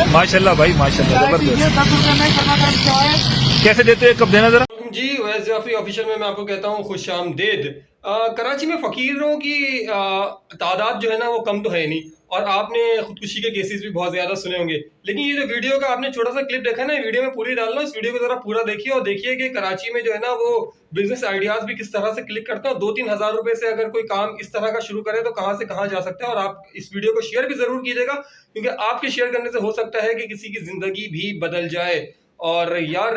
माशाल्लाह भाई माशाल्लाह, जबरदस्त। 10 रुपए में गर्मा गर्म चाय। कैसे देते हो, कब देना जरा। जी वैस जाफरी ऑफिशियल में मैं आपको कहता हूँ खुश आमदेद। कराची में फ़कीरों की तादाद जो है ना वो कम तो है नहीं, और आपने खुदकुशी के केसेस भी बहुत ज़्यादा सुने होंगे। लेकिन ये जो वीडियो का आपने छोटा सा क्लिप देखा ना, वीडियो में पूरी डालना, इस वीडियो को ज़रा पूरा देखिए और देखिए कि कराची में जो है ना वो बिजनेस आइडियाज़ भी किस तरह से क्लिक करते हैं, और 2-3 हज़ार रुपए से अगर कोई काम इस तरह का शुरू करे तो कहाँ से कहाँ जा सकता है। और आप इस वीडियो को शेयर भी ज़रूर कीजिएगा, क्योंकि आपके शेयर करने से हो सकता है कि किसी की ज़िंदगी भी बदल जाए। और यार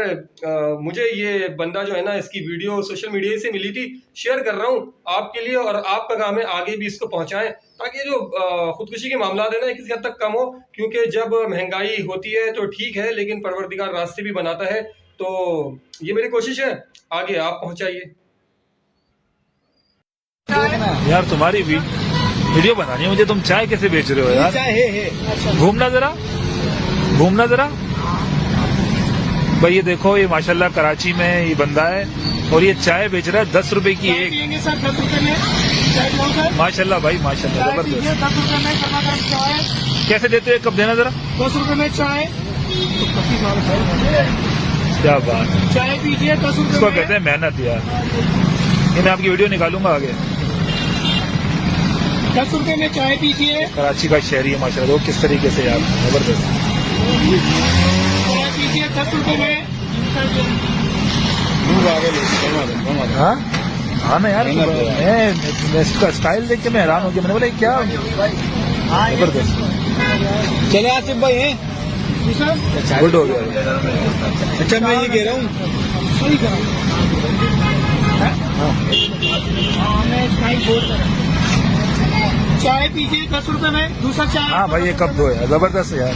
मुझे ये बंदा जो है ना, इसकी वीडियो सोशल मीडिया से मिली थी, शेयर कर रहा हूँ आपके लिए, और आपका काम है आगे भी इसको पहुंचाएं, ताकि जो खुदकुशी के मामला है ना किसी हद तक कम हो। क्योंकि जब महंगाई होती है तो ठीक है, लेकिन परवरदिगार रास्ते भी बनाता है। तो ये मेरी कोशिश है, आगे आप पहुंचाइए। यार तुम्हारी वीडियो बनानी है मुझे, तुम चाय कैसे बेच रहे हो यार। है। घूमना जरा भाई। ये देखो, ये माशाल्लाह कराची में ये बंदा है और ये चाय बेच रहा है 10 रुपए की एक। सर 10 रुपए में चाय। माशाल्लाह भाई माशाल्लाह, जबरदस्त। 10 रुपए में गर्मा गर्म चाय। कैसे देते हो, कब देना जरा। 10 रुपए में चाय। क्या बात है, चाय पीजिए 10 रुपए इसको में। कहते हैं मेहनत यार। ये मैं आपकी वीडियो निकालूंगा आगे। 10 रुपए में चाय पीजिए। कराची का शहरी है माशाल्लाह, वो किस तरीके से यार, जबरदस्त। चाय पीजिए 10 रुपए में। हाँ हाँ ना यार, मैं इसका स्टाइल देख के मैं हैरान हो गया। मैंने बोला ये क्या, जबरदस्त। चले आसिफ भाई हैं गुड हो गया। अच्छा मैं ये कह रहा हूँ सही करा। मैं स्टाइल बोल कर रहा हूँ। चाय पीजिए 10 रुपए में, दूसरा चाय। हाँ भाई, ये कब दो है, जबरदस्त है यार।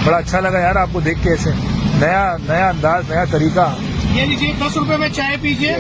बड़ा अच्छा लगा यार आपको देख के, ऐसे नया अंदाज, नया तरीका। ये लीजिए 10 रुपए में चाय पीजिए।